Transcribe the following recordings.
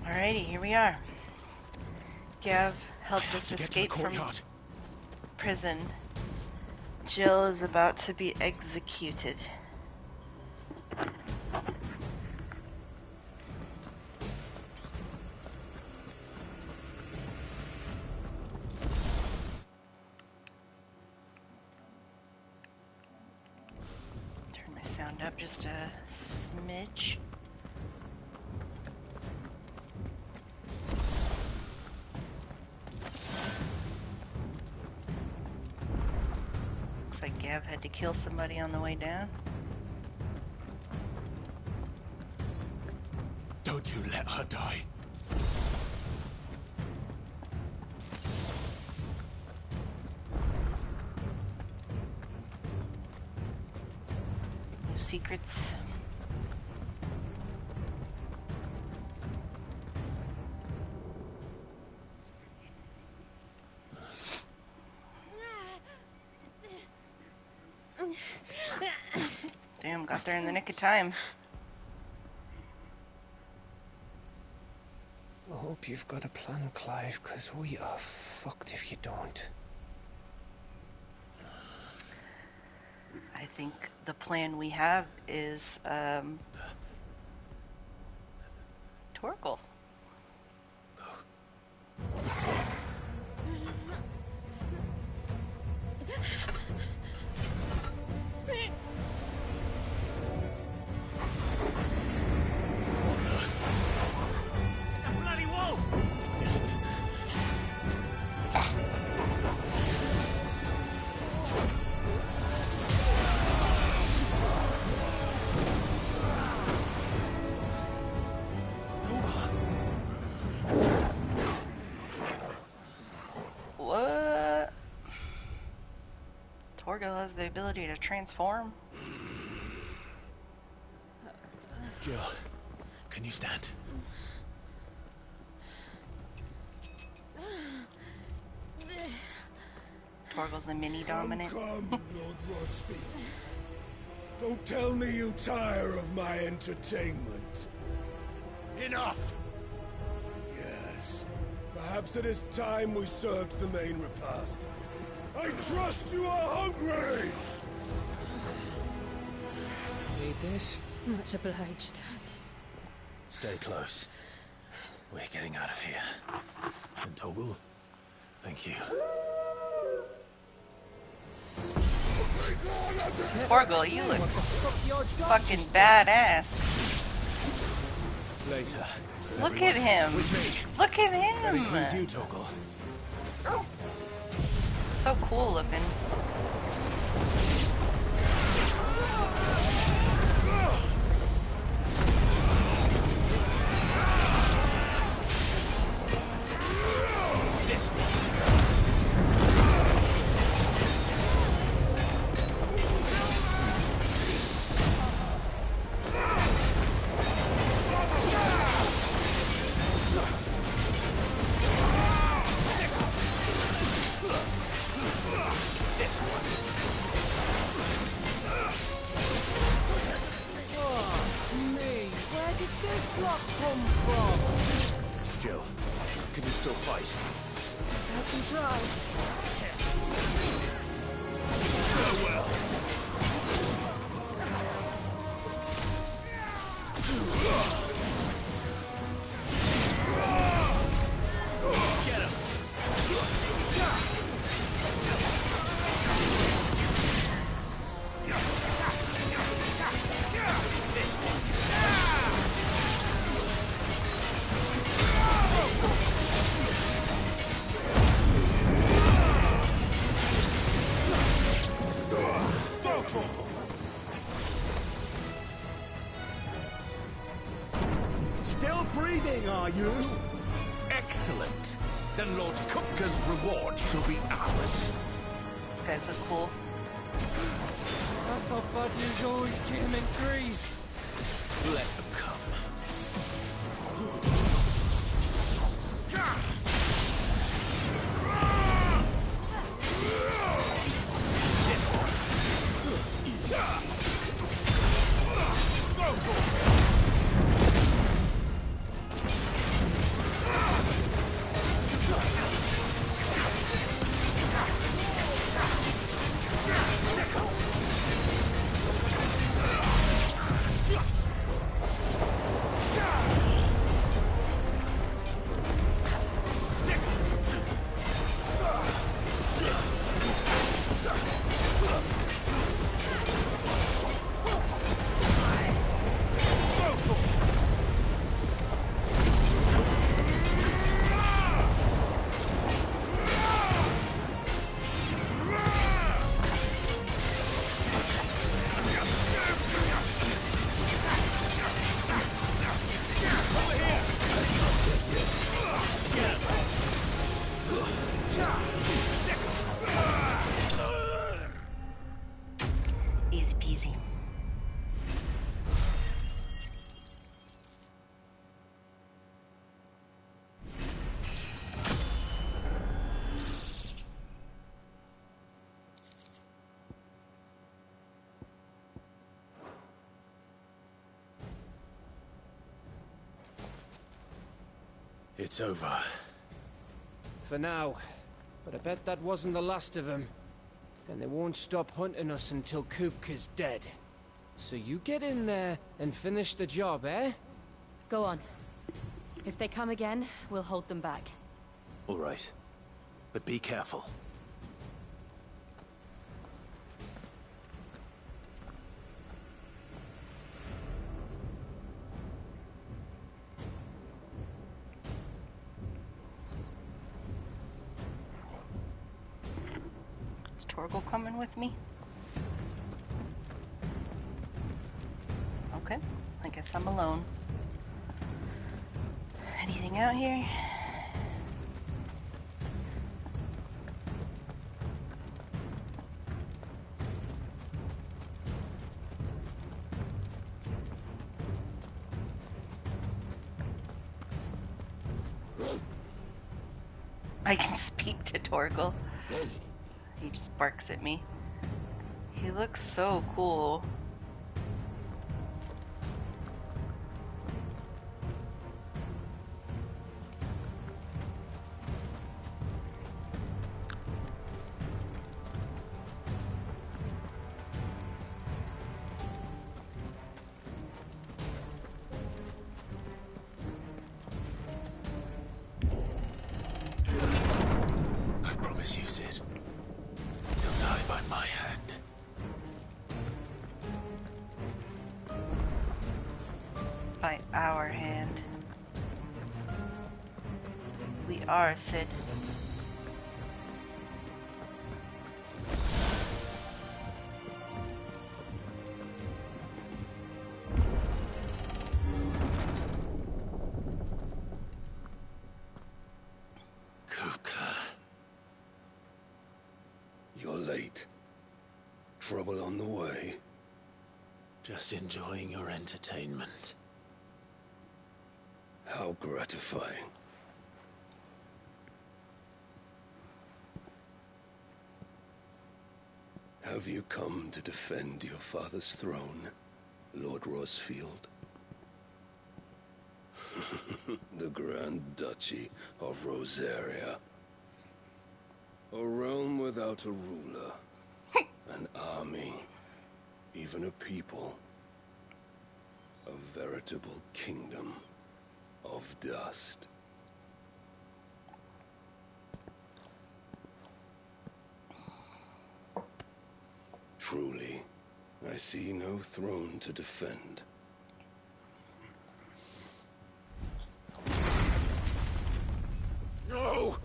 Alrighty, here we are. Gav helped us escape from prison. Jill is about to be executed. Turn my sound up just a smidge. Looks like Gav had to kill somebody on the way down. Don't you let her die. No secrets. Damn, got there in the nick of time. I hope you've got a plan, Clive, because we are fucked if you don't. I think the plan we have is, Torgal. What? Torgal has the ability to transform. Jill, can you stand? Torgal's a mini dominant. Come, Lord Rosfield. Don't tell me you tire of my entertainment. Enough! Yes. Perhaps it is time we served the main repast. I trust you are hungry! Need this? Much obliged. Stay close. We're getting out of here. And Torgal, thank you. Torgal, you look fucking badass. Later. Look at him. Look at That him. includes you, Torgal. So cool looking. Jill, can you still fight? I can try. Farewell. Get him. This one. Still breathing, are you? Excellent. Then Lord Kupka's reward shall be ours. These guys look cool. I thought bad news always came in threes. Let them come. This one. peasy. It's over. For now. But I bet that wasn't the last of them. And they won't stop hunting us until Kupka's dead. So you get in there and finish the job, eh? Go on. If they come again, we'll hold them back. All right. But be careful. Is Torgal coming with me? Okay, I guess I'm alone. Anything out here? I can speak to Torgal. He just barks at me. He looks so cool. I promise you, Sid. You'll die by my hand. By our hand. We are, Sid. Kupka. You're late. Trouble on the way. Just enjoying your entertainment. How gratifying. Have you come to defend your father's throne, Lord Rosfield? The Grand Duchy of Rosaria. A realm without a ruler. An army. Even a people. A veritable kingdom of dust. Truly, I see no throne to defend. No!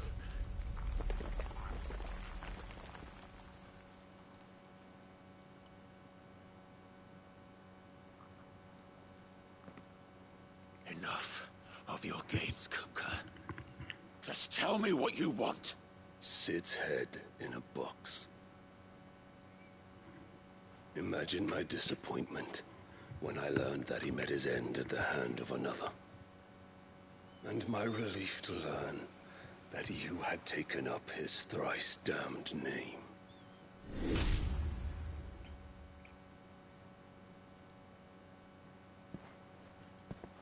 Enough of your games, Kupka. Just tell me what you want. Sid's head in a box. Imagine my disappointment when I learned that he met his end at the hand of another. And my relief to learn that you had taken up his thrice damned name.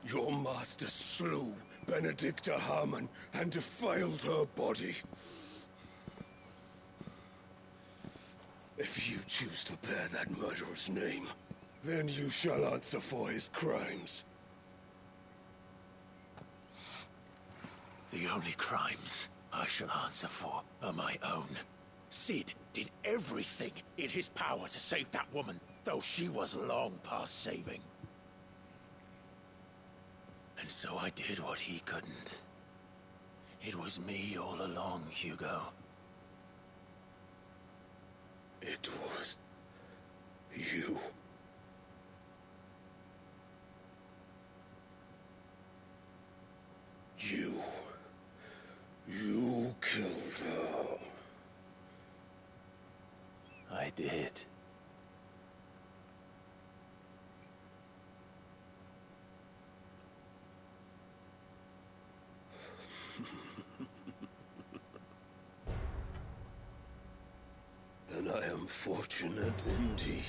Your master slew Benedicta Harmon and defiled her body. If you choose to bear that murderer's name, then you shall answer for his crimes. The only crimes I shall answer for are my own. Sid did everything in his power to save that woman, though she was long past saving. And so I did what he couldn't. It was me all along, Hugo. It was you. You killed her. I did. am fortunate indeed.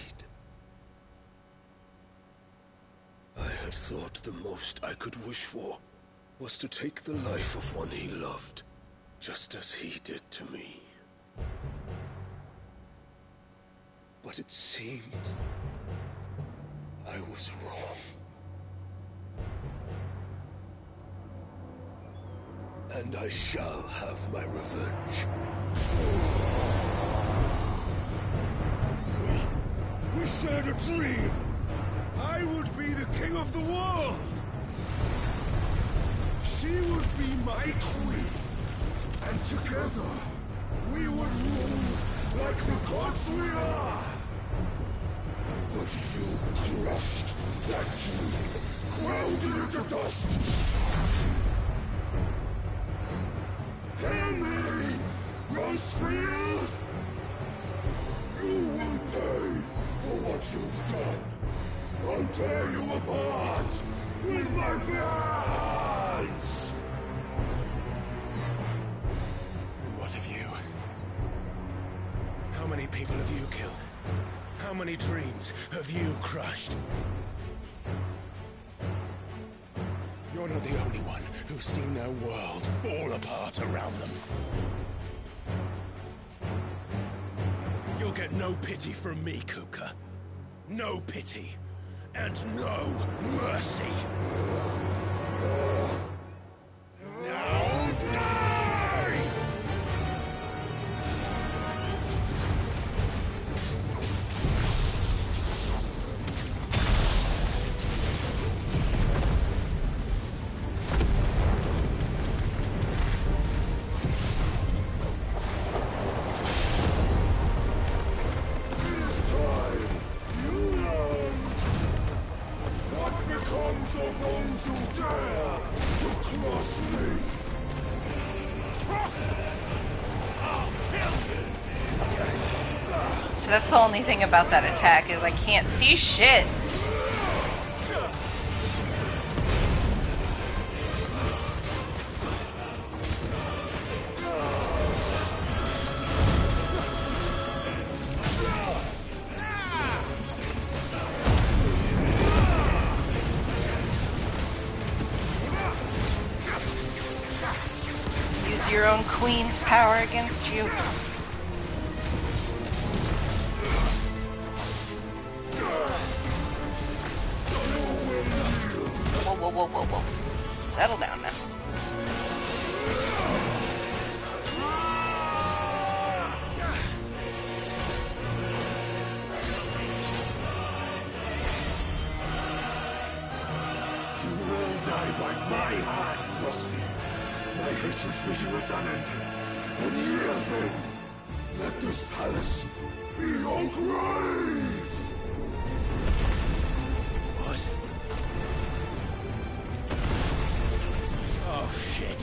I had thought the most I could wish for was to take the life of one he loved, just as he did to me. But it seems I was wrong. And I shall have my revenge. We shared a dream. I would be the king of the world. She would be my queen. And together, we would rule like the gods we are. But you crushed that dream, ground it into dust. Hear me, Rosefield! You will pay for what you've done. I'll tear you apart with my hands! And what of you? How many people have you killed? How many dreams have you crushed? You're not the only one who's seen their world fall apart around them. You'll get no pity from me, Kupka. No pity. And no mercy. Now die! That's the only thing about that attack, is I can't see shit. Use your own queen's power against you. Whoa. Settle down now. You will die by my hand, Rosefield. My hatred for you is unending. And here then, let this palace be your grave! What? Oh, shit.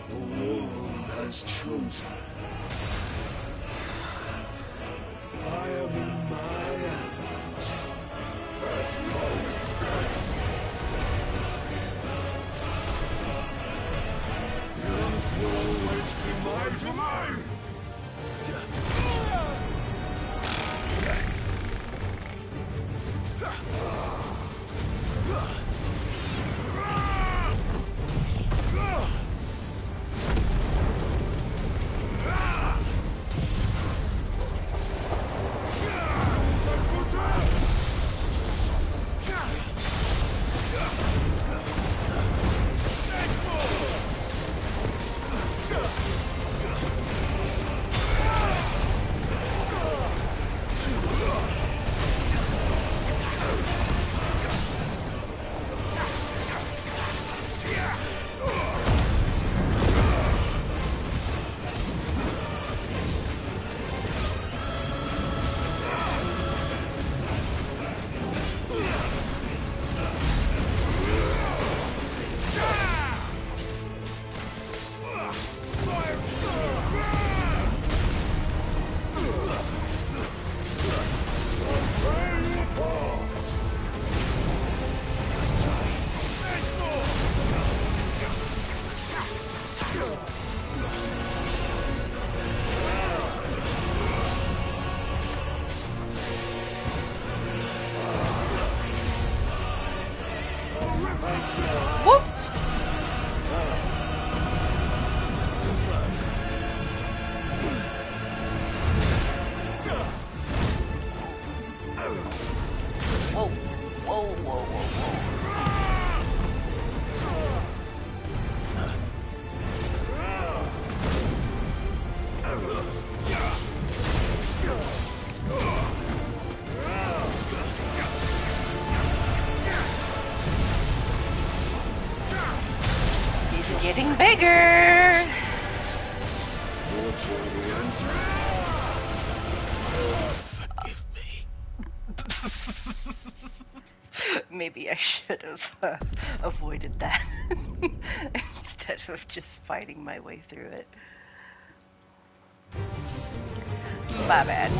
The world has chosen. I am in my element. There's no escape. The earth will always be my domain. bigger! Forgive me. Maybe I should have avoided that instead of just fighting my way through it. My bad.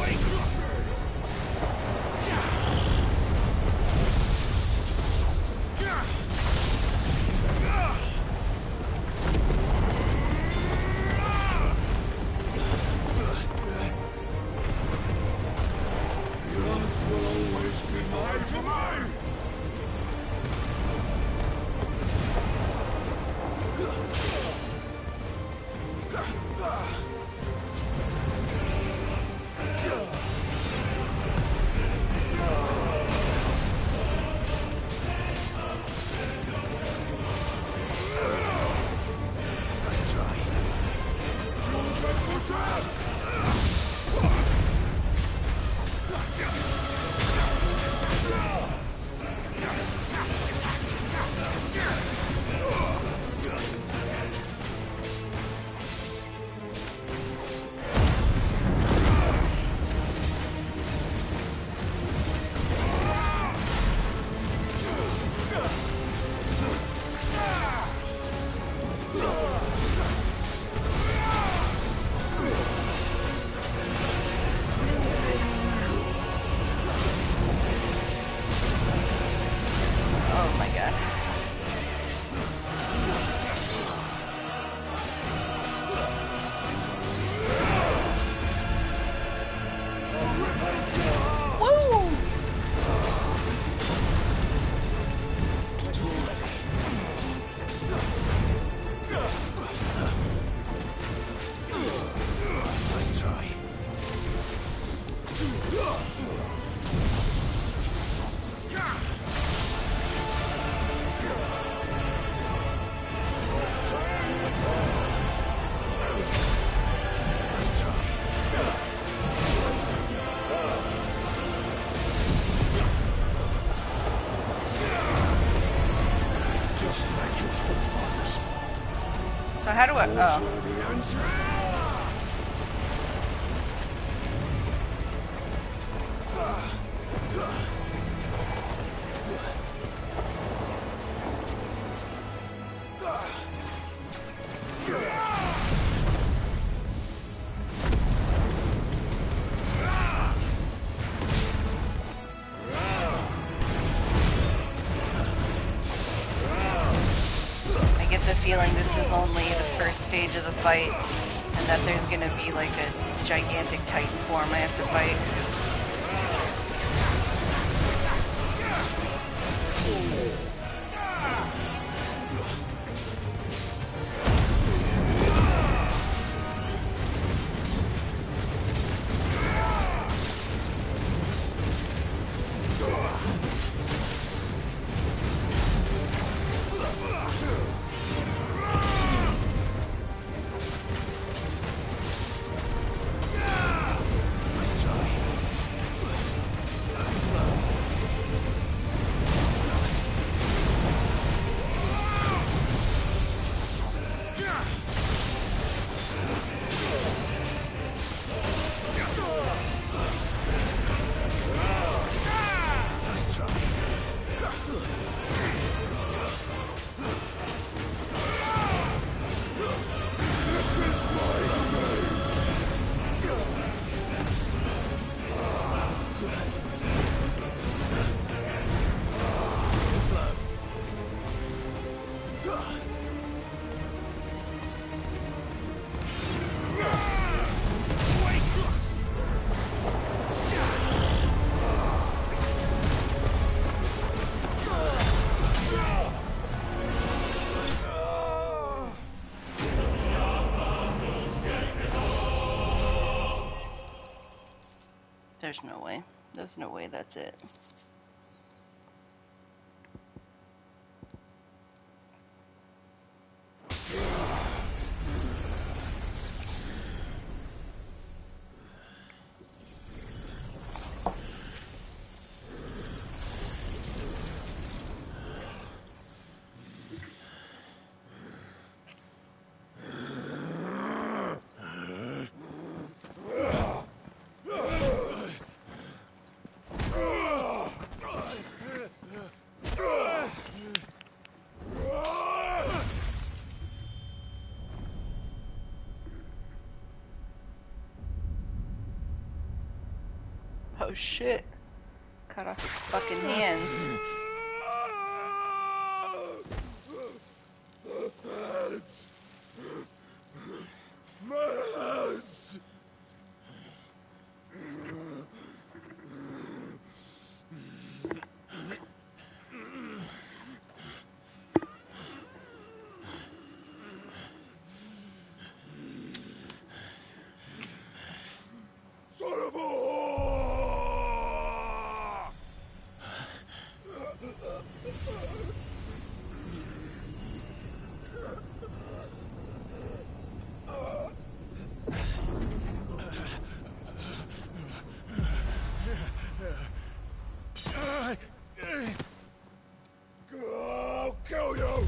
So how do I... Oh. Feeling this is only the first stage of the fight, and that there's gonna be like a gigantic Titan form I have to fight. There's no way. There's no way that's it. Oh shit. Cut off his fucking hands. Hands! My hands! Son of a whore! I'll kill you!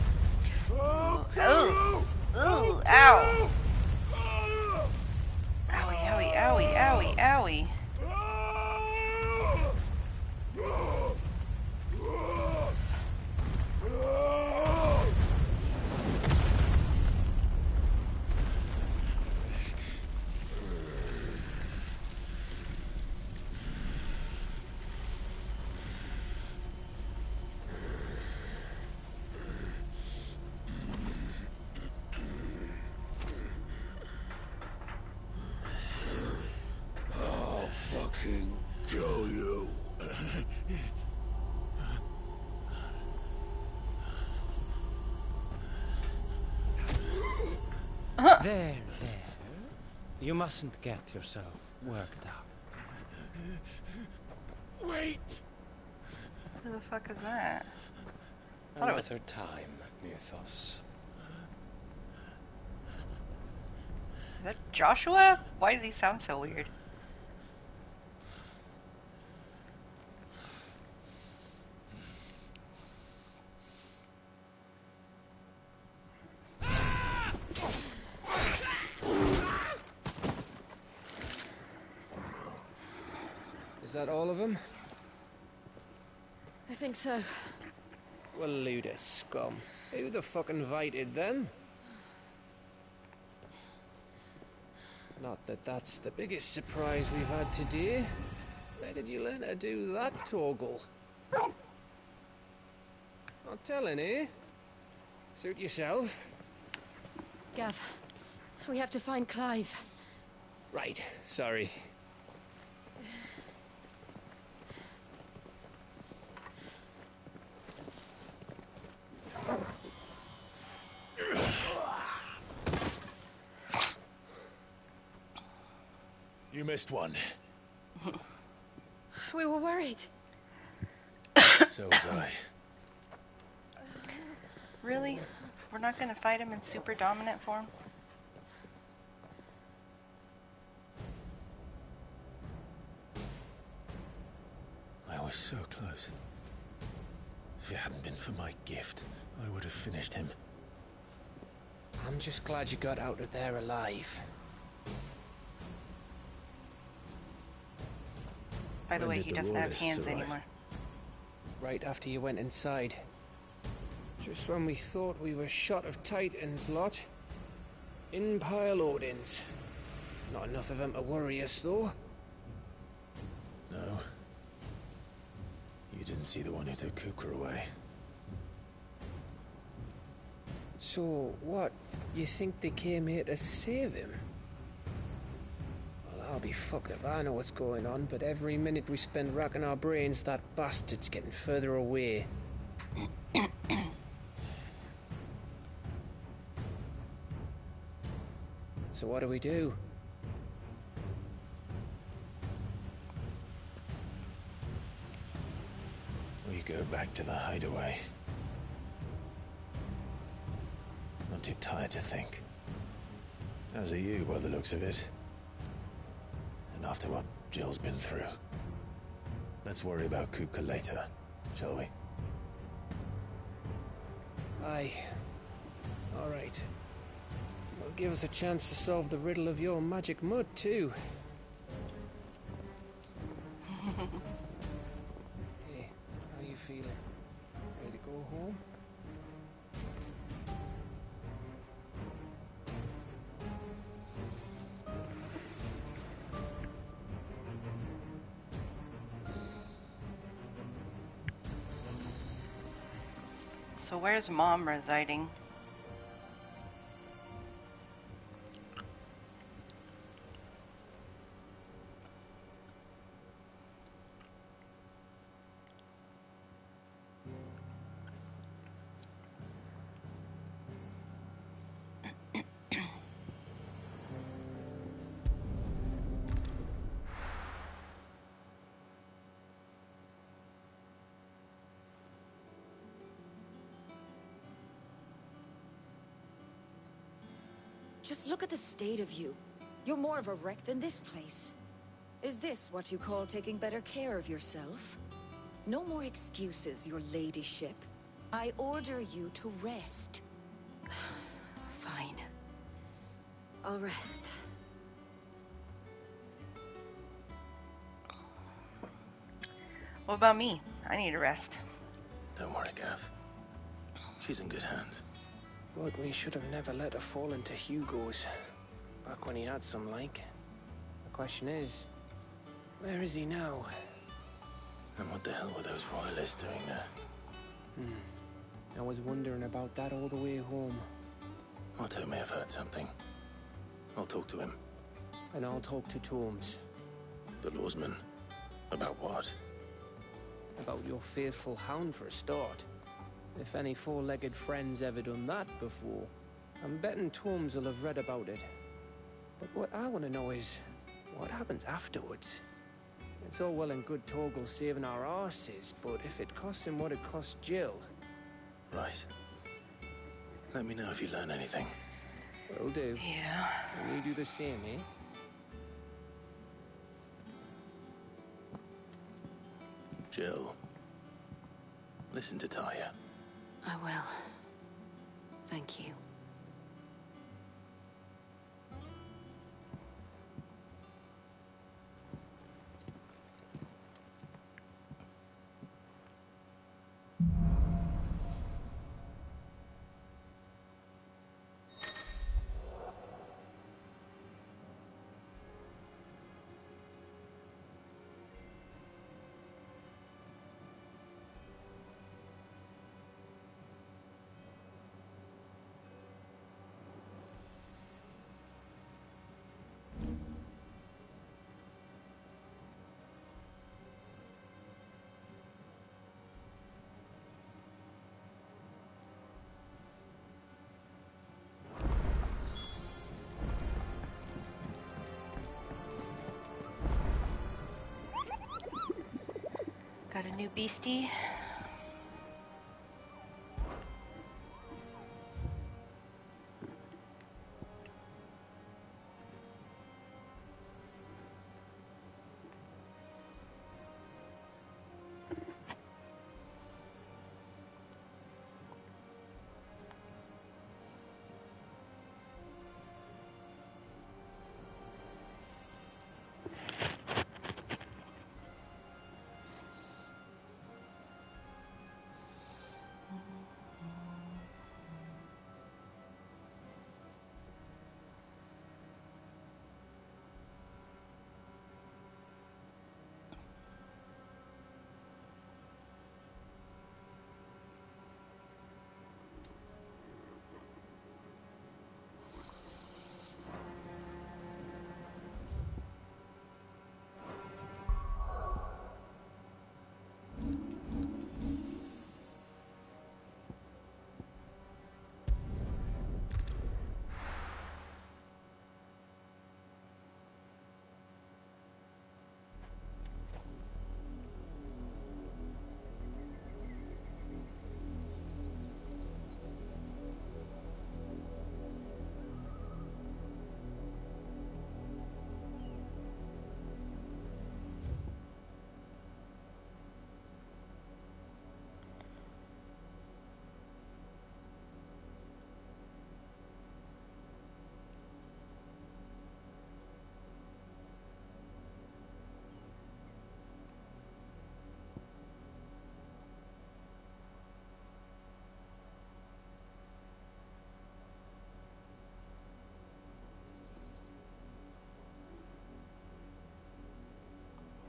I'll kill you! Ooh, ow. Owie, owie, owie, owie, owie. I'll fucking kill you. There. You mustn't get yourself worked up. Wait! Who the fuck is that? thought it was- Another time, Mythos. Is that Joshua? Why does he sound so weird? Is that all of them? I think so. Well, load of scum. Who the fuck invited them? Not that that's the biggest surprise we've had today. Where did you learn to do that, Torgal? Not telling, eh? Suit yourself. Gav, we have to find Clive. Right, sorry. You missed one. We were worried. So was I. Really? We're not gonna fight him in super dominant form? I was so close. If it hadn't been for my gift, I would have finished him. I'm just glad you got out of there alive. By the When way, did he the doesn't have Rawlists hands arrive? anymore. Right after you went inside. Just when we thought we were shot of Titans, lot. In pile Odins. Not enough of them to worry us, though. No. You didn't see the one who took Kupka away. So, what? You think they came here to save him? Well, I'll be fucked if I know what's going on, but every minute we spend racking our brains, that bastard's getting further away. So what do we do? We go back to the hideaway. I'm too tired to think. As are you, by the looks of it. And after what Jill's been through. Let's worry about Kupka later, shall we? Aye. All right. Well, give us a chance to solve the riddle of your magic mud, too. Hey, how you feeling? Ready to go home? So where's Mom residing? Just look at the state of you. You're more of a wreck than this place. Is this what you call taking better care of yourself? No more excuses, your ladyship. I order you to rest. Fine. I'll rest. What about me? I need a rest. Don't worry, Gav. She's in good hands. But we should have never let her fall into Hugo's. Back when he had some like. The question is, where is he now? And what the hell were those royalists doing there? I was wondering about that all the way home. Otto may have heard something. I'll talk to him. And I'll talk to Torms. The lawsman. About what? About your faithful hound for a start. If any four-legged friend's ever done that before, I'm betting Torms will have read about it. But what I want to know is, what happens afterwards? It's all well and good Torgal saving our arses, but if it costs him what it cost Jill... Right. Let me know if you learn anything. Will do. Yeah. And you do the same, eh? Jill. Listen to Taya. I will. Thank you. Got a new beastie.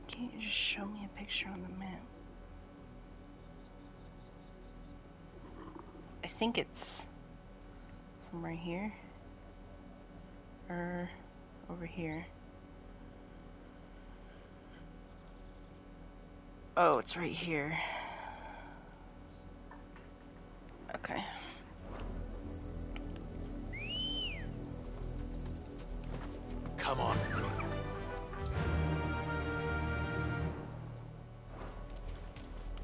Can't you just show me a picture on the map? think it's somewhere here. Or over here. Oh, it's right here. Okay. Come on.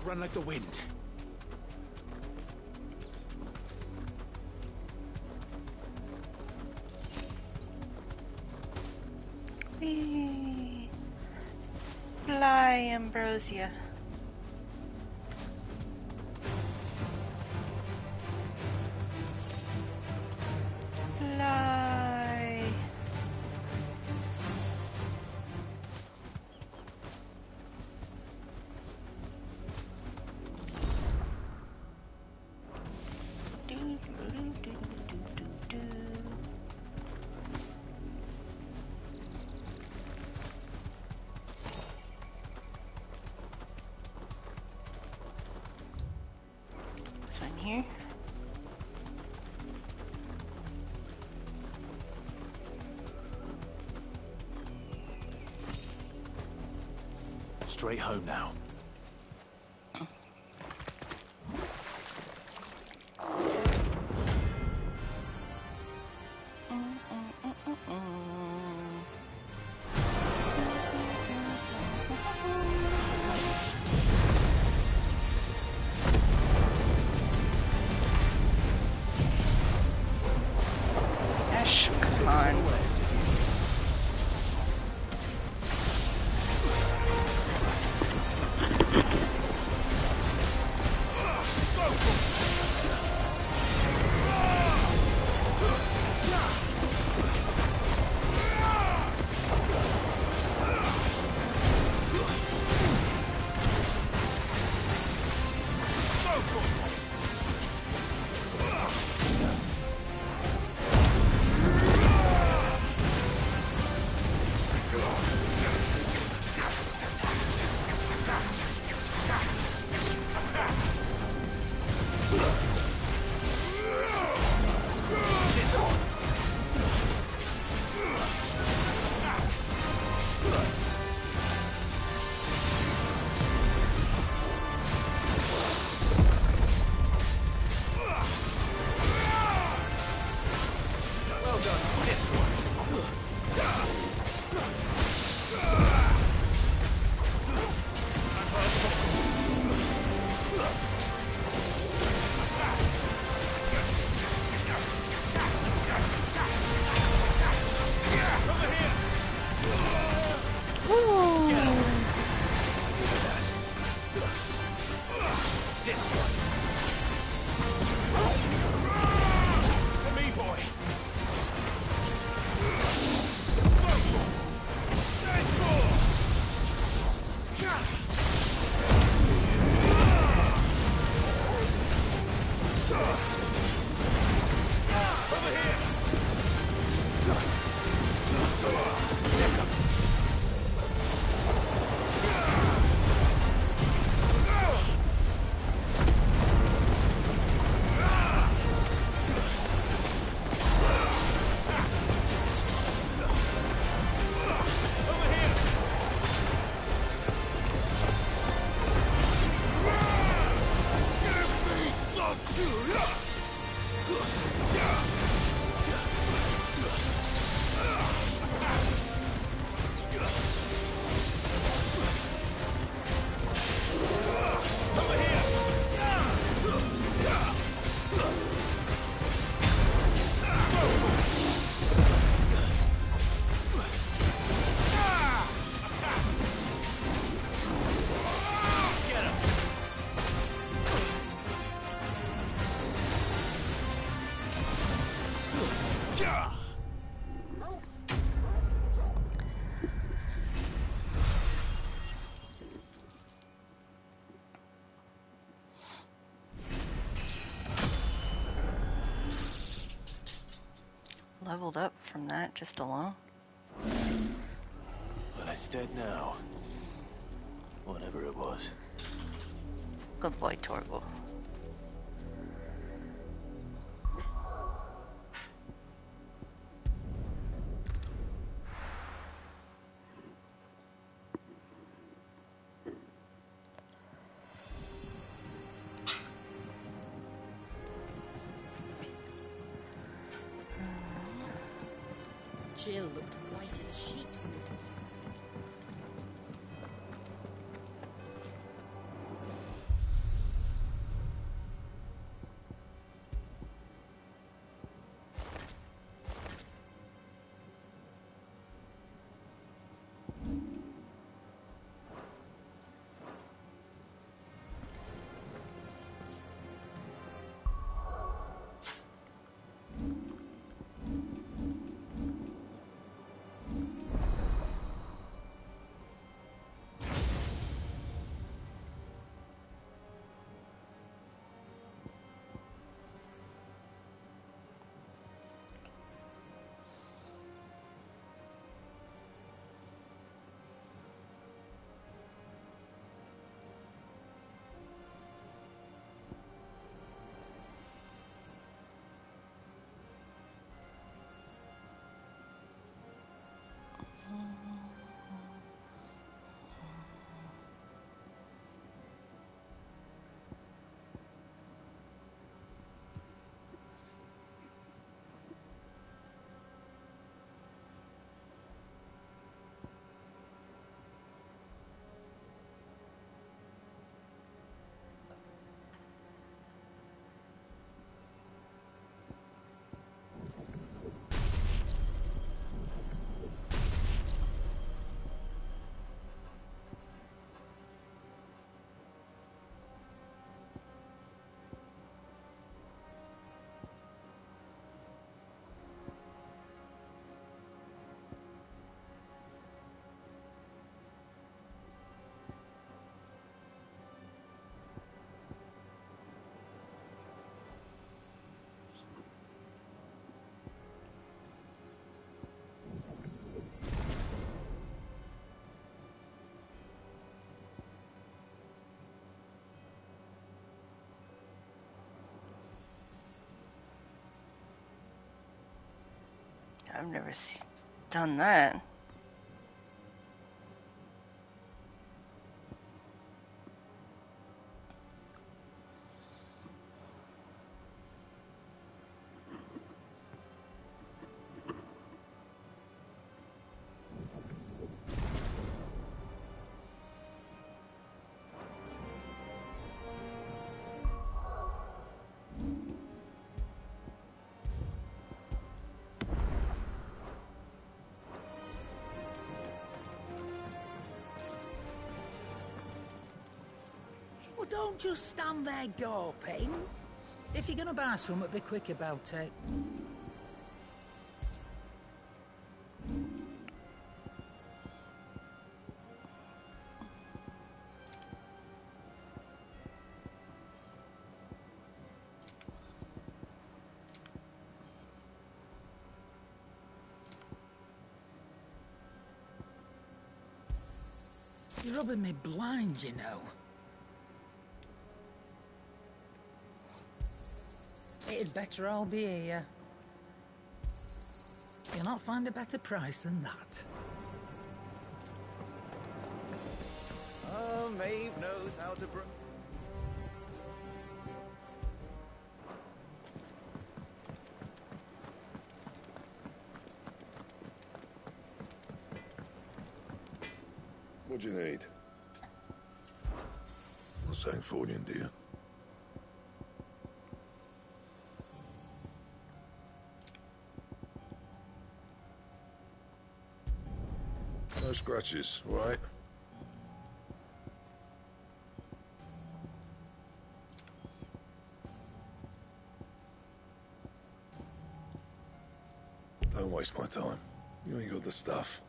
Run like the wind. Whee! Fly, Ambrosia. Fly. Do, do, do, do, do, do, do. This one here. Straight home now. Ash, come on. Leveled up from that just alone. Well, it's dead now. Whatever it was. Good boy, Torgal. Jill looked white as a sheet when you did. I've never done that. Well, don't just stand there gawping. If you're gonna buy something, be quick about it. You're rubbing me blind, you know. It'd better all be here. You'll not find a better price than that. Oh, Maeve knows how to What do you need? For Sanktfordian, do you? No scratches, right? Don't waste my time. You ain't got the stuff.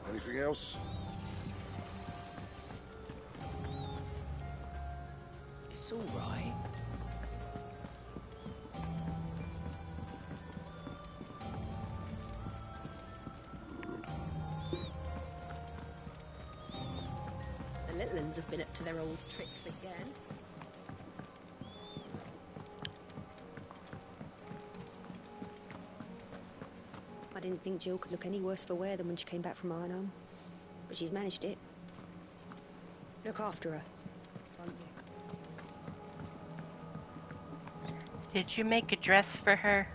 Anything else? It's all right. A little ones have been up to their old tricks again. I didn't think Jill could look any worse for wear than when she came back from Arnhem. But she's managed it. Look after her, won't you? Did you make a dress for her?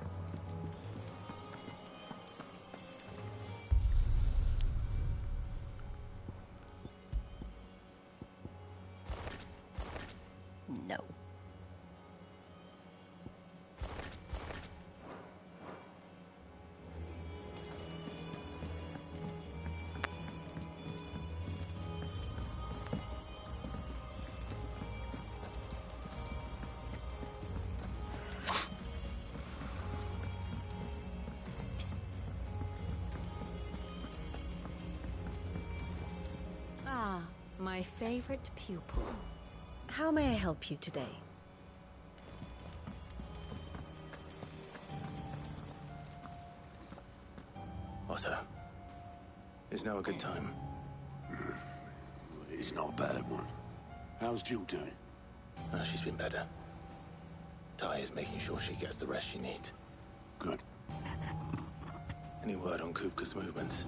No. Ah, my favorite pupil. How may I help you today? Otto, is now a good time? It's not a bad one. How's Jill doing? She's been better. Ty is making sure she gets the rest she needs. Good. Any word on Kupka's movements?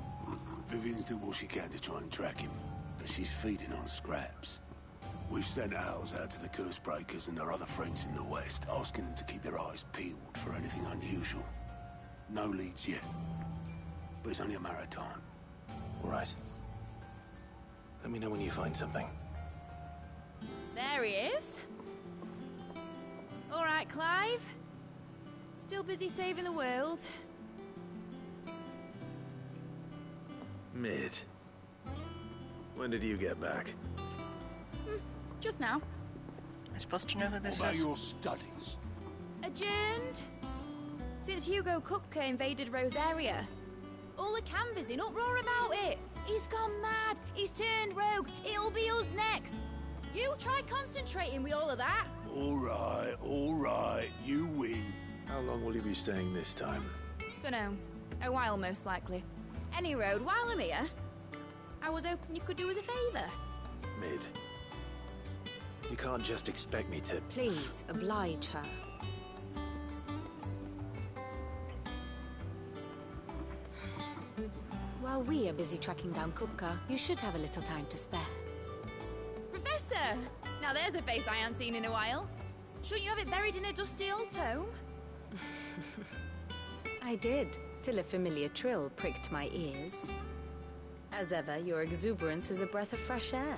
Vivian's did what she can to try and track him, but she's feeding on scraps. We've sent ours out to the Cursebreakers and their other friends in the West, asking them to keep their eyes peeled for anything unusual. No leads yet, but it's only a matter of time. All right. Let me know when you find something. There he is. All right, Clive. Still busy saving the world. Mid. When did you get back? Just now. I'm supposed to know who this What about is. your studies? Adjourned. Since Hugo Kupka invaded Rosaria. All the canvas in uproar about it. He's gone mad. He's turned rogue. It'll be us next. You try concentrating with all of that. All right. You win. How long will you be staying this time? Dunno. A while, most likely. Any road, while I'm here, I was hoping you could do us a favour. Mid. You can't just expect me to... Please, oblige her. While we are busy tracking down Kupka, you should have a little time to spare. Professor! Now there's a face I haven't seen in a while. Shouldn't you have it buried in a dusty old tome? I did, till a familiar trill pricked my ears. As ever, your exuberance is a breath of fresh air,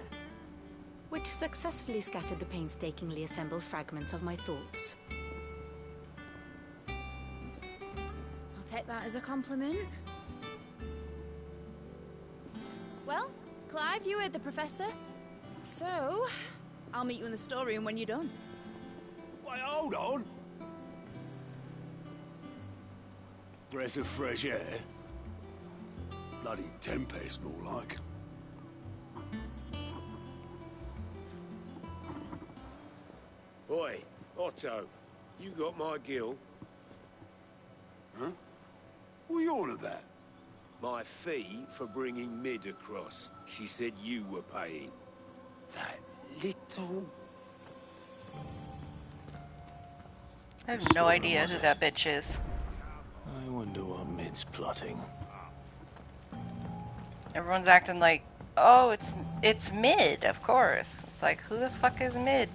which successfully scattered the painstakingly assembled fragments of my thoughts. I'll take that as a compliment. Well, Clive, you heard the professor. So, I'll meet you in the storeroom when you're done. Wait, hold on. Breath of fresh air? Bloody tempest, more like. Oi, Otto, you got my gill? Huh? What are you on about? My fee for bringing Mid across. She said you were paying. That little... I have no idea who that bitch is. I wonder what Mid's plotting. Everyone's acting like, oh, it's Mid, of course. It's like, who the fuck is Mid?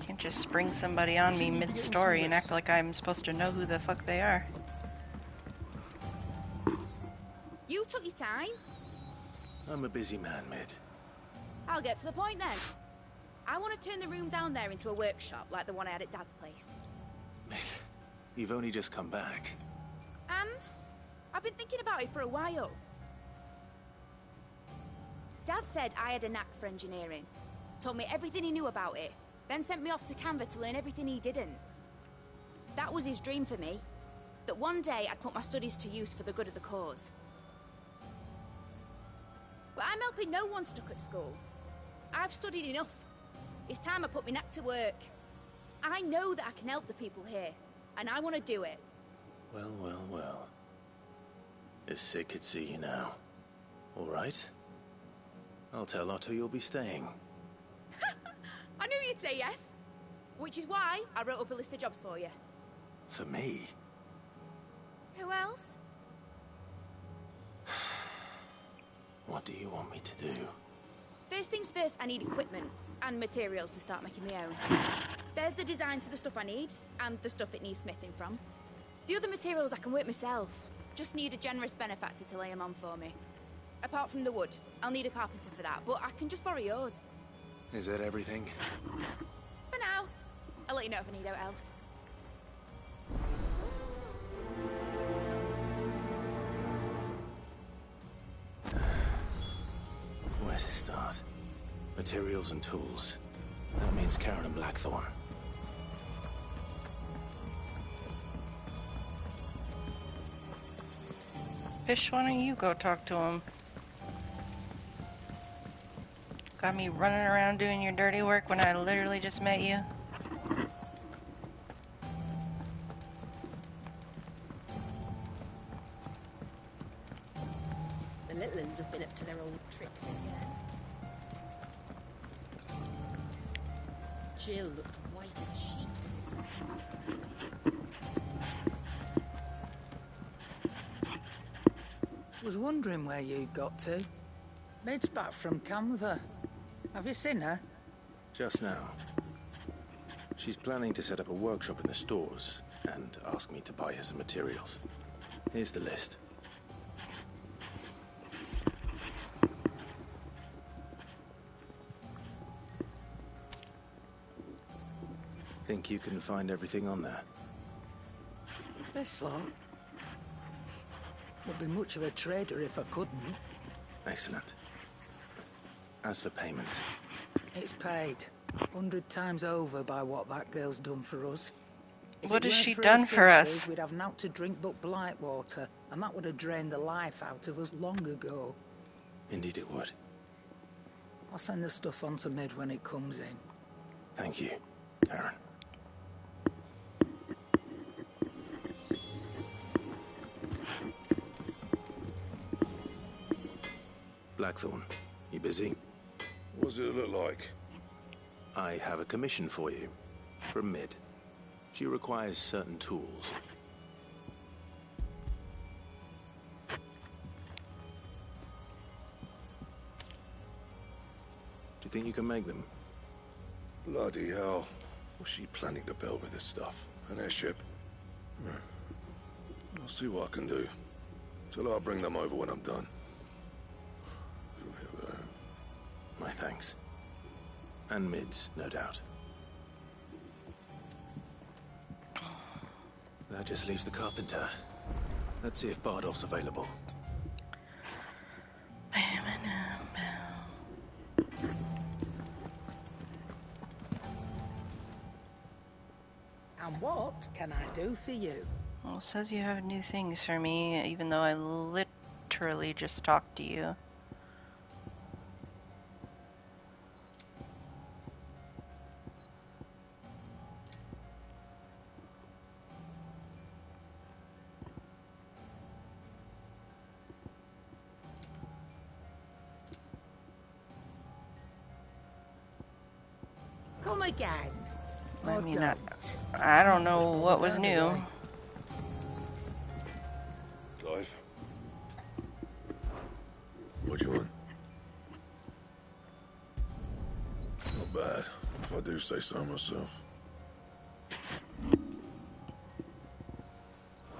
Can't just spring somebody on me mid-story and act like I'm supposed to know who the fuck they are. You took your time. I'm a busy man, Mid. I'll get to the point then. I want to turn the room down there into a workshop like the one I had at Dad's place. Mid, you've only just come back. And I've been thinking about it for a while. Dad said I had a knack for engineering. Told me everything he knew about it. Then sent me off to Canva to learn everything he didn't. That was his dream for me. That one day I'd put my studies to use for the good of the cause. But I'm helping no one stuck at school. I've studied enough. It's time I put my knack to work. I know that I can help the people here, and I want to do it. Well. If Sid could see you now. All right. I'll tell Otto you'll be staying. I knew you'd say yes. Which is why I wrote up a list of jobs for you. For me? Who else? What do you want me to do? First things first, I need equipment and materials to start making my own. There's the designs for the stuff I need and the stuff it needs smithing from. The other materials I can work myself. Just need a generous benefactor to lay them on for me. Apart from the wood, I'll need a carpenter for that, but I can just borrow yours. Is that everything? For now. I'll let you know if I need out else. Where to start? Materials and tools. That means Karen and Blackthorn. Fish, why don't you go talk to him? Got me running around doing your dirty work when I literally just met you. The little ones have been up to their old tricks again. Jill looked white as a sheet. Was wondering where you got to. Mid's back from Canva. Have you seen her? Just now. She's planning to set up a workshop in the stores and ask me to buy her some materials. Here's the list. Think you can find everything on there? This lot? Would be much of a trader if I couldn't. Excellent. As for payment? It's paid. 100 times over by what that girl's done for us. If What it has weren't she for done her for us? filters, we'd have naught to drink but blight water, and that would have drained the life out of us long ago. Indeed it would. I'll send the stuff on to Mid when it comes in. Thank you, Karen. Blackthorn, you busy? What does it look like? I have a commission for you. From Mid. She requires certain tools. Do you think you can make them? Bloody hell. What's she planning to build with this stuff? An airship? I'll see what I can do. Till I'll bring them over when I'm done. My thanks. And Mid's, no doubt. That just leaves the carpenter. Let's see if Bardolph's available. And what can I do for you? Well, it says you have new things for me, even though I literally just talked to you. Come again. I Or mean, don't. I don't know what was new. Clive? What do you want? Not bad, if I do say so myself.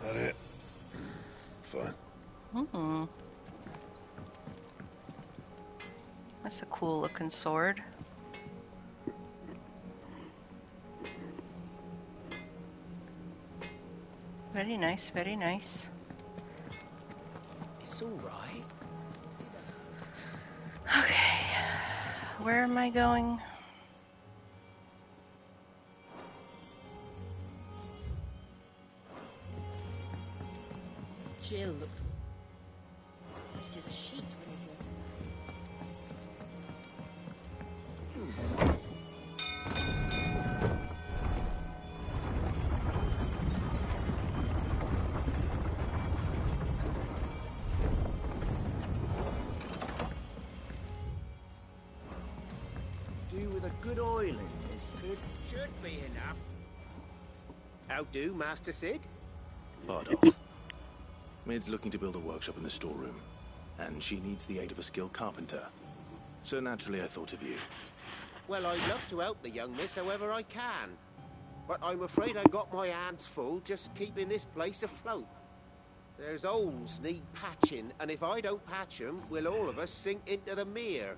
That it? Fine. Hmm. That's a cool looking sword. Very nice, very nice. It's all right. Okay, where am I going? Jill looked white as a sheet when he brought do with a good oil in this. Should be enough. How do, Master Cid? Bardolph. Mid's looking to build a workshop in the storeroom, and she needs the aid of a skilled carpenter. So naturally I thought of you. Well, I'd love to help the young miss however I can. But I'm afraid I've got my hands full just keeping this place afloat. There's holes need patching, and if I don't patch them, we'll all of us sink into the mere.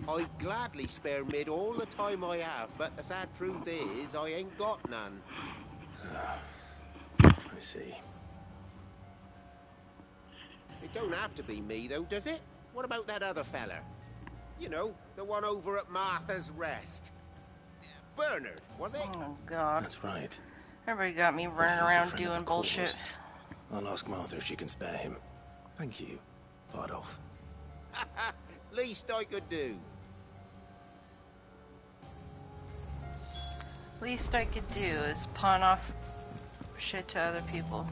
I'd gladly spare Mid all the time I have, but the sad truth is, I ain't got none. I see. It don't have to be me, though, does it? What about that other fella? You know, the one over at Martha's Rest. Bernard, was it? Oh, God. That's right. Everybody got me running around doing bullshit. I'll ask Martha if she can spare him. Thank you, Bardolph. Least I could do. Least I could do is pawn off shit to other people.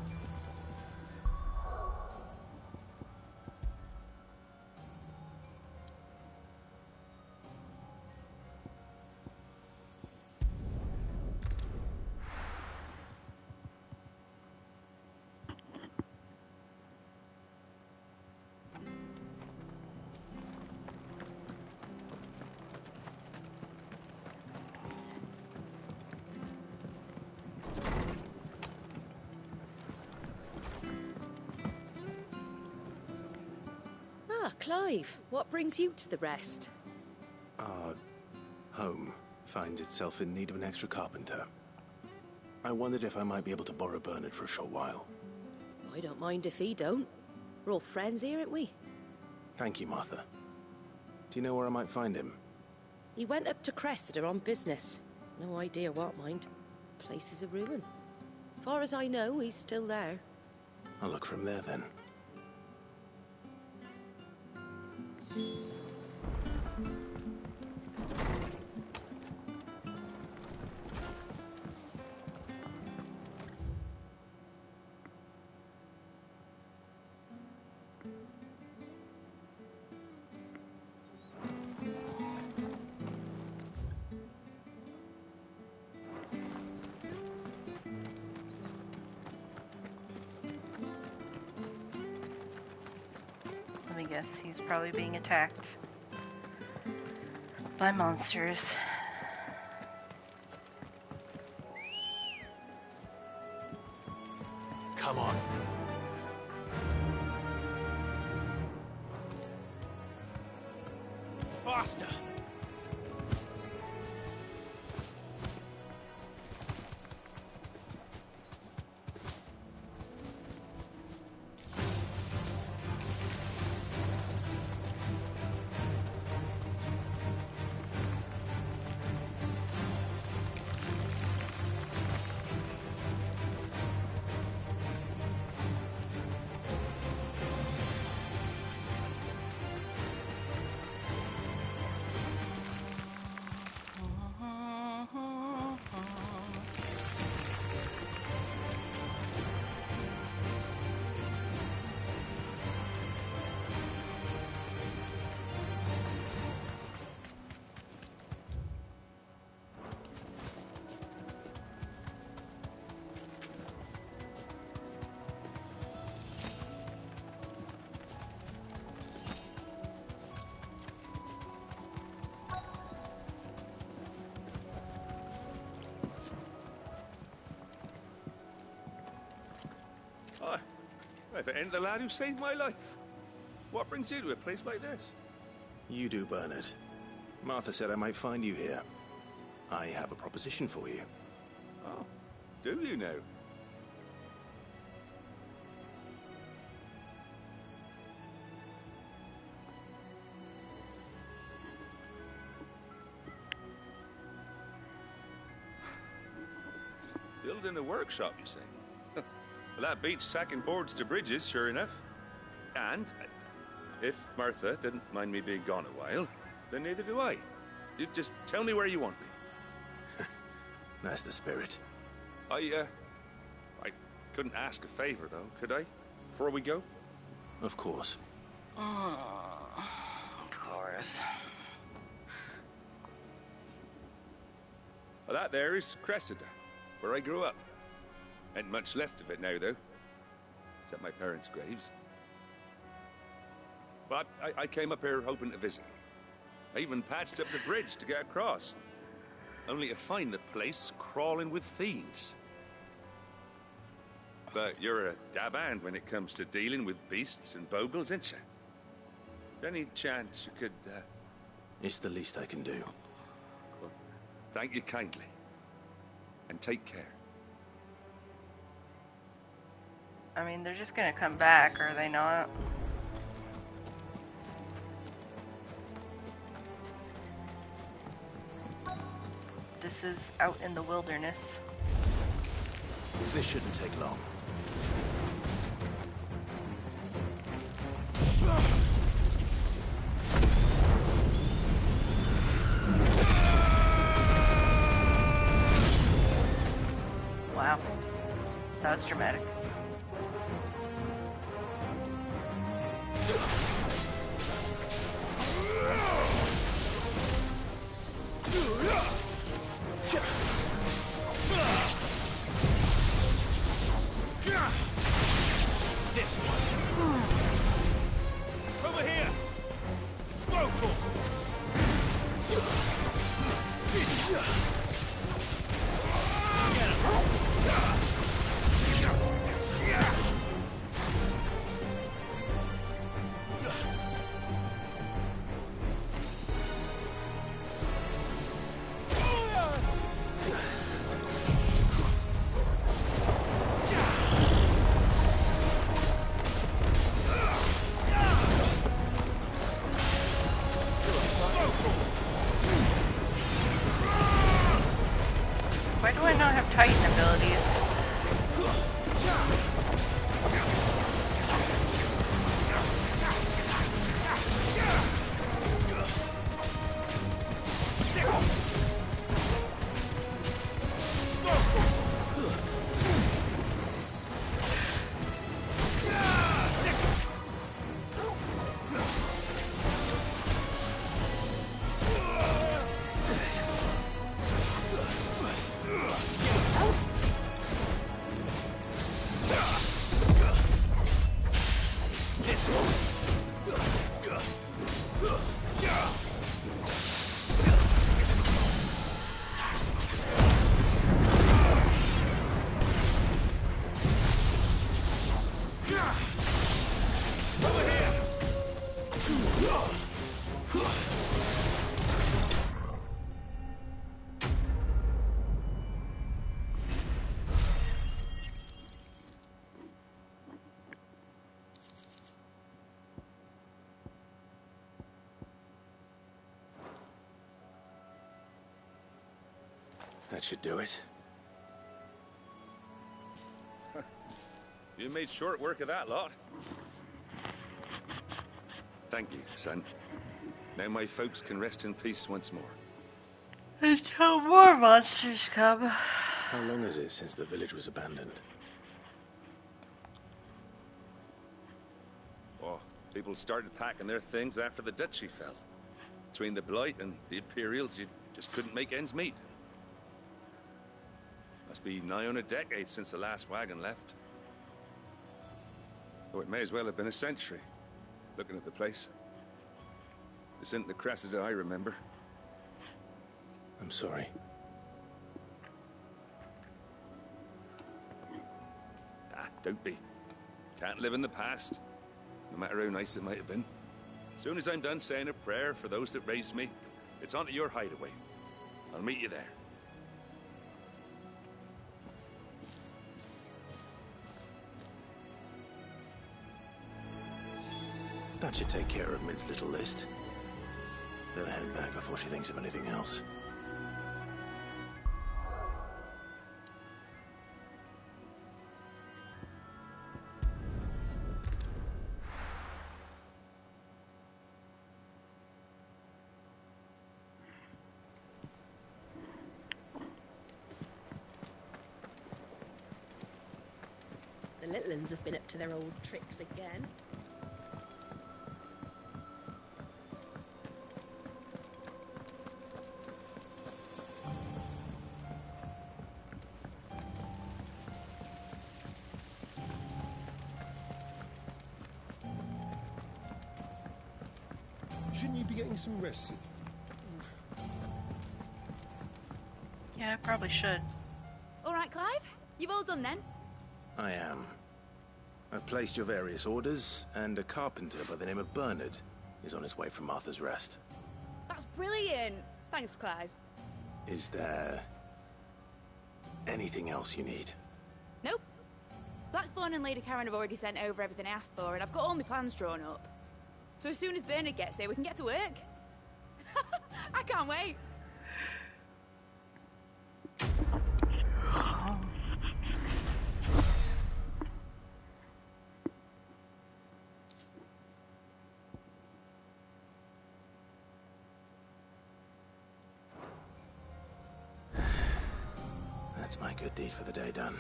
Clive, what brings you to the Rest? Our home finds itself in need of an extra carpenter. I wondered if I might be able to borrow Bernard for a short while. I don't mind if he don't. We're all friends here, aren't we? Thank you, Martha. Do you know where I might find him? He went up to Cressida on business. No idea what, mind. Place is a ruin. Far as I know, he's still there. I'll look for him there, then. Let me guess, he's probably being attacked by monsters. Come on. Faster! If it ain't the lad who saved my life. What brings you to a place like this? You do, Bernard. Martha said I might find you here. I have a proposition for you. Oh, do you now? Building a workshop, you say? Well, that beats tacking boards to bridges, sure enough. And if Martha didn't mind me being gone a while, then neither do I. You just tell me where you want me. That's the spirit. I couldn't ask a favor, though, could I? Before we go? Of course. Of course. Well, that there is Cressida, where I grew up. Ain't much left of it now, though. Except my parents' graves. But I came up here hoping to visit. I even patched up the bridge to get across. Only to find the place crawling with fiends. But you're a dab hand when it comes to dealing with beasts and bogles, ain't you? Any chance you could, It's the least I can do. Well, thank you kindly. And take care. I mean, they're just gonna come back, are they not? This is out in the wilderness. This shouldn't take long. Wow. That was dramatic. This one. Over here. Brutal. Why do I not have Titan abilities? That should do it. You made short work of that lot. Thank you, son. Now my folks can rest in peace once more. Until more monsters come. How long is it since the village was abandoned? Oh, people started packing their things after the duchy fell. Between the Blight and the Imperials, you just couldn't make ends meet. Must be nigh on a decade since the last wagon left. Oh, it may as well have been a century, looking at the place. This isn't the Cressida I remember. I'm sorry. Ah, don't be. Can't live in the past, no matter how nice it might have been. As soon as I'm done saying a prayer for those that raised me, it's on to your hideaway. I'll meet you there. That should take care of Mid's little list. Better head back before she thinks of anything else. The little uns have been up to their old tricks again. shouldn't you be getting some rest, Cid? Yeah, I probably should. All right, Clive? You've all done then? I am. I've placed your various orders, and a carpenter by the name of Bernard is on his way from Martha's Rest. That's brilliant. Thanks, Clive. Is there anything else you need? Nope. Blackthorn and Lady Karen have already sent over everything I asked for, and I've got all my plans drawn up. So as soon as Bernard gets here, we can get to work. I can't wait. That's my good deed for the day done.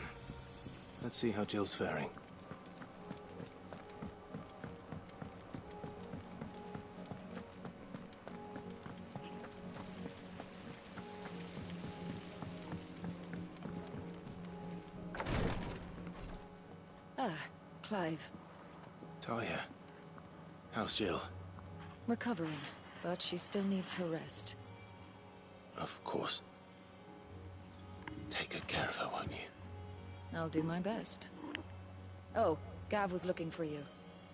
Let's see how Jill's faring. Ah, Clive. Talia, how's Jill? Recovering, but she still needs her rest. Of course. Take good care of her, won't you? I'll do my best. Oh, Gav was looking for you.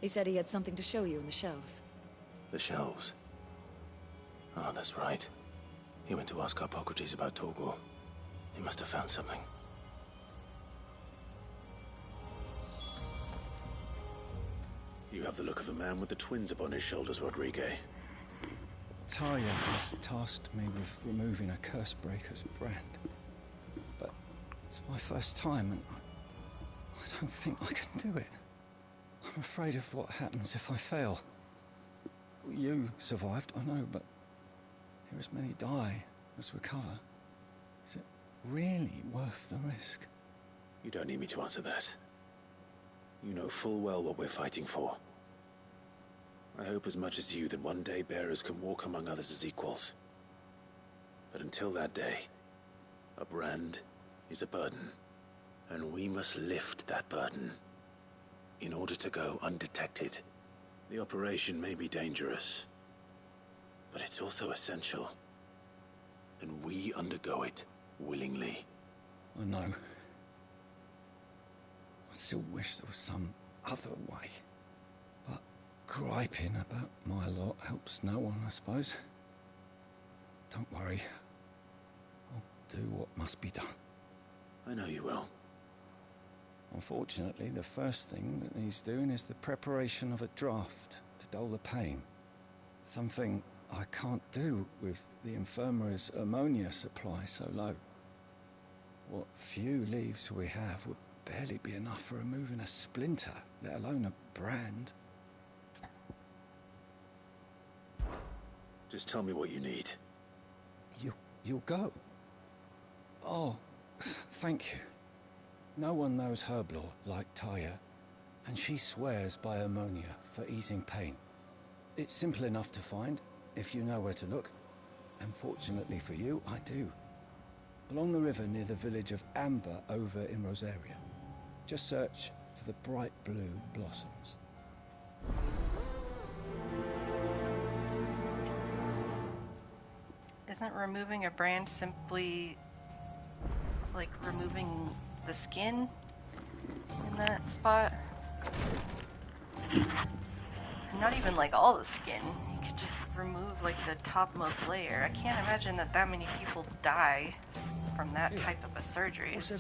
He said he had something to show you in the shelves. The shelves. Oh, that's right. He went to ask Harpocrates about Torgal. He must have found something. You have the look of a man with the twins upon his shoulders, Rodrigue. Talia has tasked me with removing a Cursebreaker's brand. But it's my first time, and I don't think I can do it. I'm afraid of what happens if I fail. You survived, I know, but here as many die as recover. Is it really worth the risk? You don't need me to answer that. You know full well what we're fighting for. I hope as much as you that one day bearers can walk among others as equals. But until that day, a brand is a burden, and we must lift that burden in order to go undetected. The operation may be dangerous, but it's also essential, and we undergo it willingly. I know. I still wish there was some other way. But griping about my lot helps no one, I suppose. Don't worry. I'll do what must be done. I know you will. Unfortunately, the first thing that needs doing is the preparation of a draft to dull the pain. Something I can't do with the infirmary's ammonia supply so low. What few leaves we have would barely be enough for removing a splinter, let alone a brand. Just tell me what you need. You'll go? Oh, thank you. No one knows herb lore like Taya, and she swears by ammonia for easing pain. It's simple enough to find, if you know where to look. And fortunately for you, I do. Along the river near the village of Amber over in Rosaria. Just search for the bright blue blossoms. Isn't removing a brand simply like removing the skin in that spot? Not even like all the skin. You could just remove like the topmost layer. I can't imagine that many people die from that type of a surgery. It's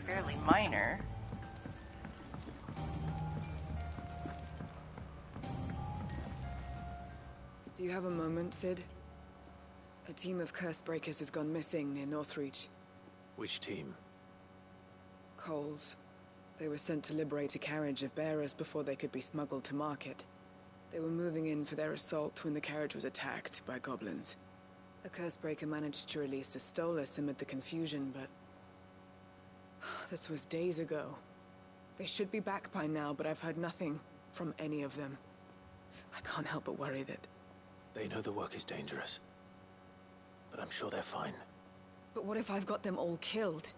fairly minor. Do you have a moment, Cid? A team of Cursebreakers has gone missing near Northreach. Which team? Coles. They were sent to liberate a carriage of bearers before they could be smuggled to market. They were moving in for their assault when the carriage was attacked by goblins. A Cursebreaker managed to release a Stolas amid the confusion, but... this was days ago. They should be back by now, but I've heard nothing from any of them. I can't help but worry that... They know the work is dangerous, but I'm sure they're fine. But what if I've got them all killed?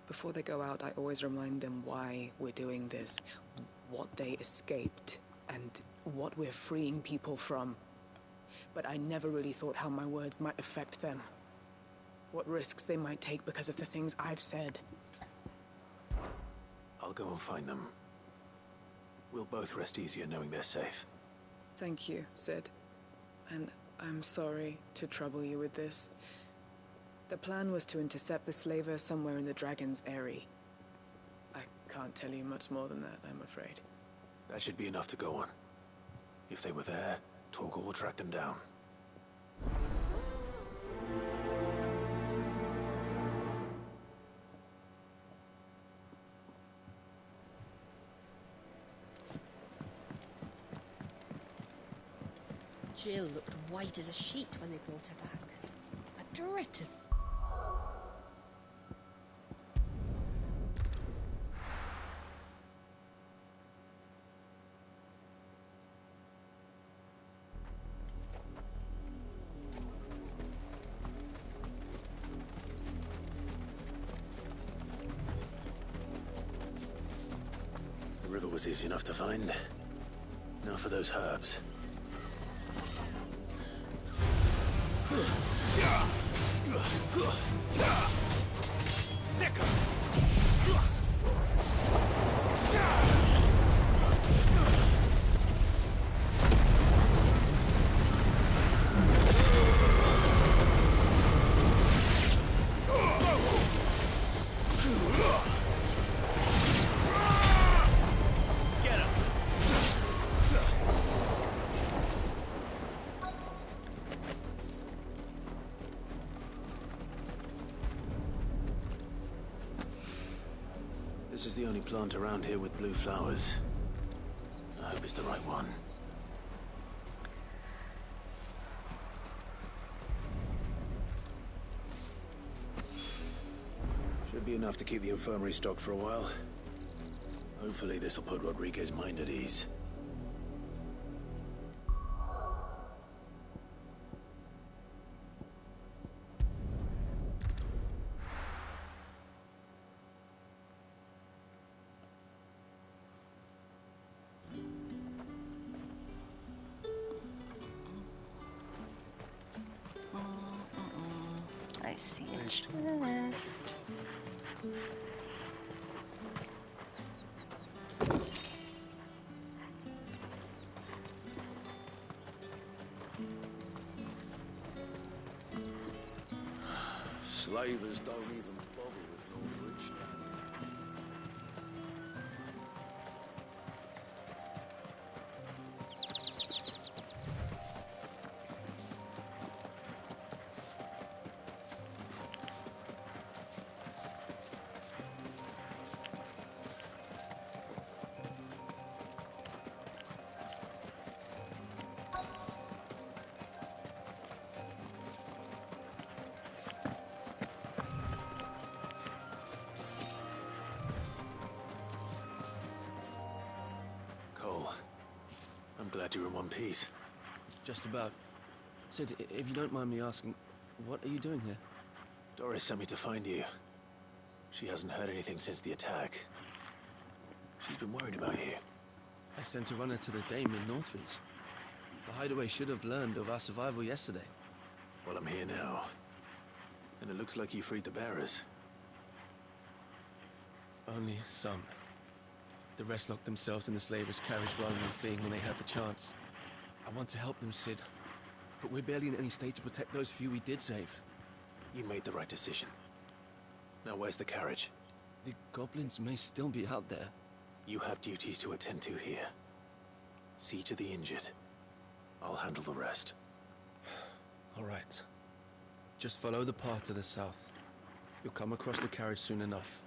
Before they go out, I always remind them why we're doing this, what they escaped, and what we're freeing people from. But I never really thought how my words might affect them. What risks they might take because of the things I've said. I'll go and find them. We'll both rest easier knowing they're safe. Thank you, Sid. And I'm sorry to trouble you with this. The plan was to intercept the slaver somewhere in the Dragon's Eyrie. I can't tell you much more than that, I'm afraid. That should be enough to go on. If they were there, Torgal will track them down. Jill looked white as a sheet when they brought her back. A dreadful. The river was easy enough to find. Now for those herbs. This is the only plant around here with blue flowers. I hope it's the right one. Should be enough to keep the infirmary stocked for a while. Hopefully this will put Rodriguez's mind at ease. I see a chest. Slavers don't even bother with Northridge now. I'm glad you're in one piece. Just about. Sid, if you don't mind me asking, what are you doing here? Doris sent me to find you. She hasn't heard anything since the attack. She's been worried about you. I sent a runner to the Dame in Northridge. The hideaway should have learned of our survival yesterday. Well, I'm here now. And it looks like you freed the bearers. Only some. The rest locked themselves in the slaver's carriage rather than fleeing when they had the chance. I want to help them, Sid. But we're barely in any state to protect those few we did save. You made the right decision. Now where's the carriage? The goblins may still be out there. You have duties to attend to here. See to the injured. I'll handle the rest. All right. Just follow the path to the south. You'll come across the carriage soon enough.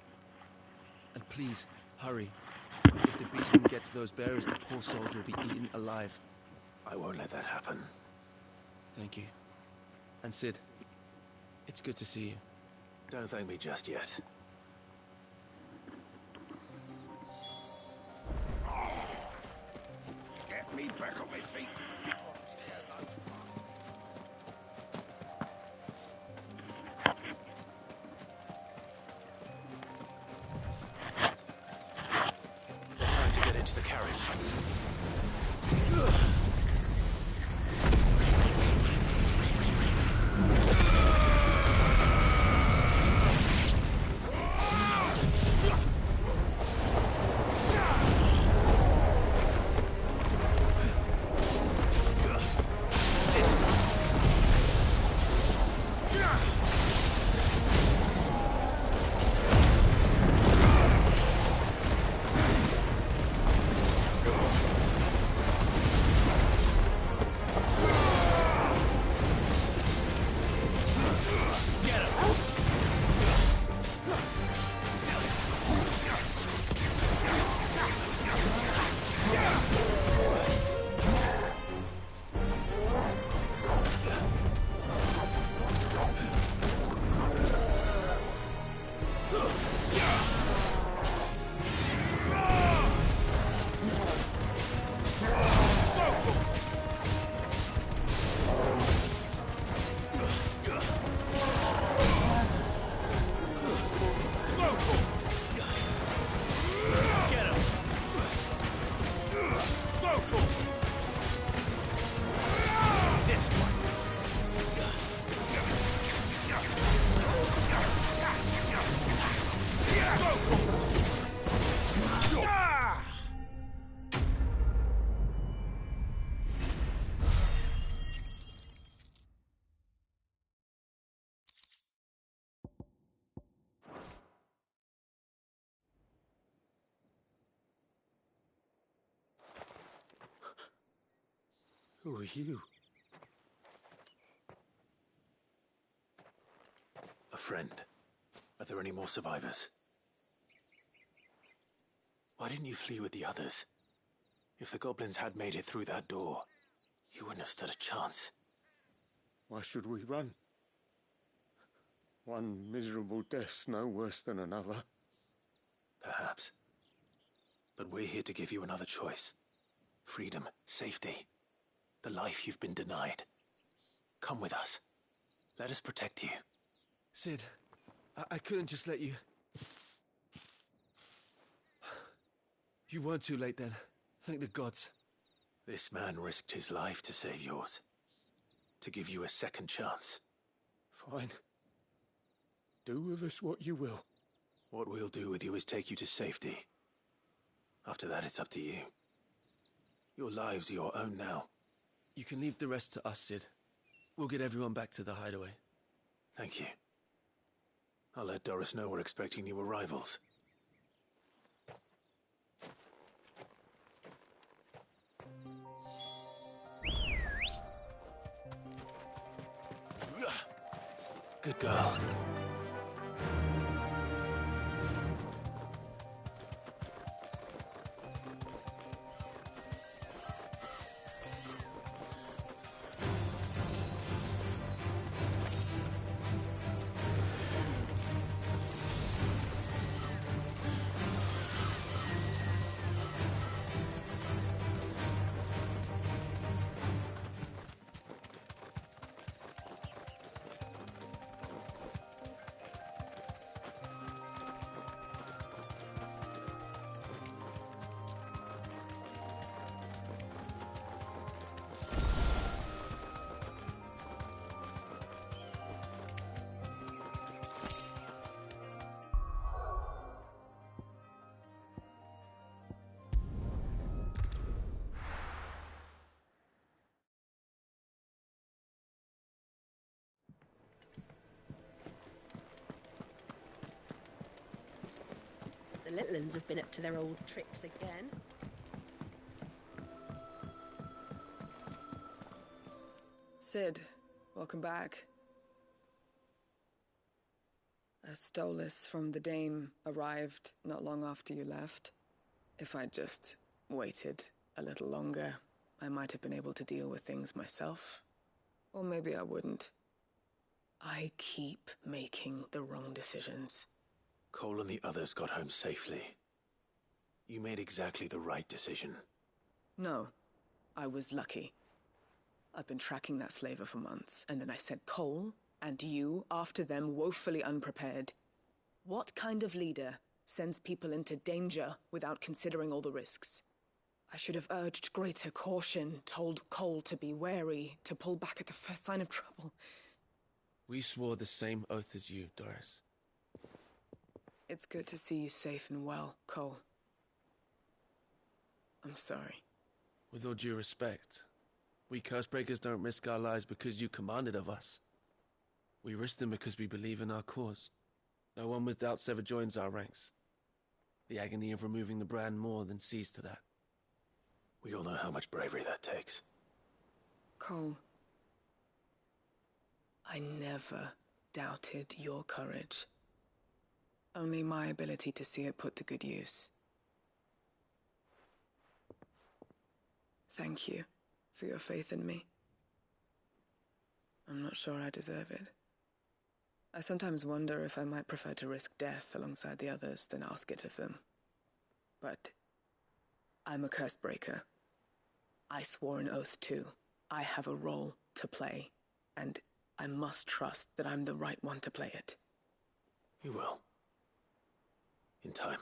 And please, hurry. If the beast can get to those bearers, the poor souls will be eaten alive. I won't let that happen. Thank you. And Sid, it's good to see you. Don't thank me just yet. Get me back on my feet. They're trying to get into the carriage. Who are you? A friend. Are there any more survivors? Why didn't you flee with the others? If the goblins had made it through that door, you wouldn't have stood a chance. Why should we run? One miserable death's no worse than another. Perhaps. But we're here to give you another choice. Freedom, safety, the life you've been denied. Come with us. Let us protect you. Cid, I couldn't just let you... You weren't too late then. Thank the gods. This man risked his life to save yours. To give you a second chance. Fine. Do with us what you will. What we'll do with you is take you to safety. After that, it's up to you. Your lives are your own now. You can leave the rest to us, Cid. We'll get everyone back to the hideaway. Thank you. I'll let Doris know we're expecting new arrivals. Good girl. The little uns have been up to their old tricks again. Cid, welcome back. A Stolas from the Dame arrived not long after you left. If I'd just waited a little longer, I might have been able to deal with things myself. Or maybe I wouldn't. I keep making the wrong decisions. Cole and the others got home safely. You made exactly the right decision. No, I was lucky. I've been tracking that slaver for months, and then I sent Cole and you after them woefully unprepared. What kind of leader sends people into danger without considering all the risks? I should have urged greater caution, told Cole to be wary, to pull back at the first sign of trouble. We swore the same oath as you, Doris. It's good to see you safe and well, Cole. I'm sorry. With all due respect, we Cursebreakers don't risk our lives because you commanded of us. We risk them because we believe in our cause. No one with doubts ever joins our ranks. The agony of removing the brand more than sees to that. We all know how much bravery that takes. Cole, I never doubted your courage. Only my ability to see it put to good use. Thank you for your faith in me. I'm not sure I deserve it. I sometimes wonder if I might prefer to risk death alongside the others than ask it of them. But I'm a Cursebreaker. I swore an oath too. I have a role to play, and I must trust that I'm the right one to play it. You will. In time.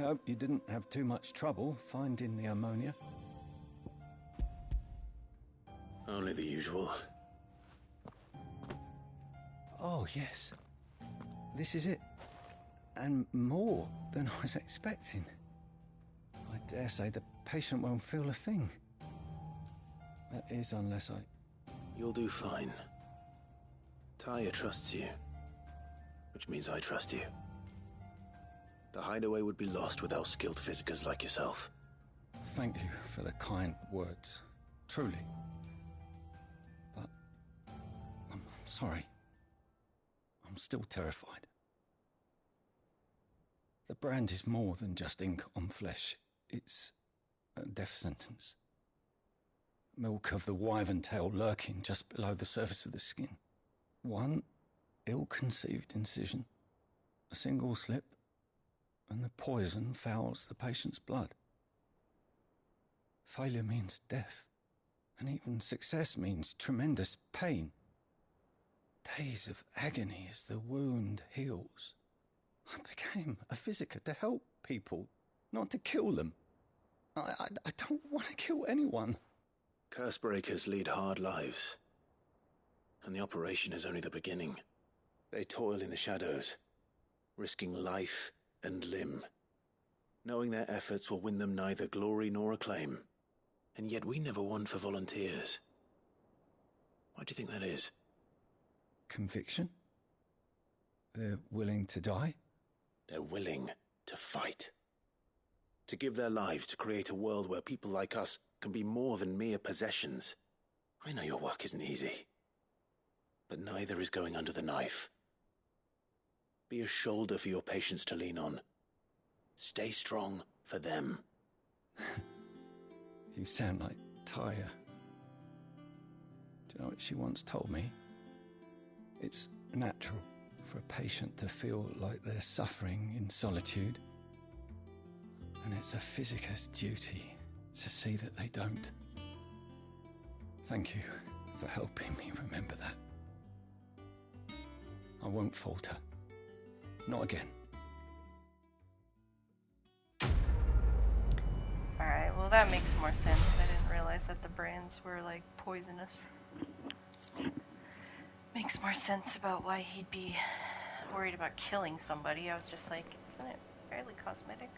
hope you didn't have too much trouble finding the ammonia. Only the usual. Oh, yes. This is it. And more than I was expecting. I dare say the patient won't feel a thing. That is, unless I... You'll do fine. Tyre trusts you. Which means I trust you. The hideaway would be lost without skilled physicers like yourself. Thank you for the kind words. Truly. But... I'm sorry. I'm still terrified. The brand is more than just ink on flesh. It's a death sentence. Milk of the wyvern tail lurking just below the surface of the skin. One ill-conceived incision, a single slip, and the poison fouls the patient's blood. Failure means death, and even success means tremendous pain. Days of agony as the wound heals. I became a physiker to help people, not to kill them. I don't want to kill anyone. Cursebreakers lead hard lives. And the operation is only the beginning. They toil in the shadows, risking life and limb, knowing their efforts will win them neither glory nor acclaim. And yet we never won for volunteers. Why do you think that is? Conviction? They're willing to die? They're willing to fight. To give their lives to create a world where people like us can be more than mere possessions. I know your work isn't easy. But neither is going under the knife. Be a shoulder for your patients to lean on. Stay strong for them. You sound like Tyre. Do you know what she once told me? It's natural for a patient to feel like they're suffering in solitude. And it's a physiker's duty to see that they don't. Thank you for helping me remember that. I won't falter. Not again. Alright, well that makes more sense. I didn't realize that the brands were like poisonous. Makes more sense about why he'd be worried about killing somebody. I was just like, isn't it fairly cosmetic?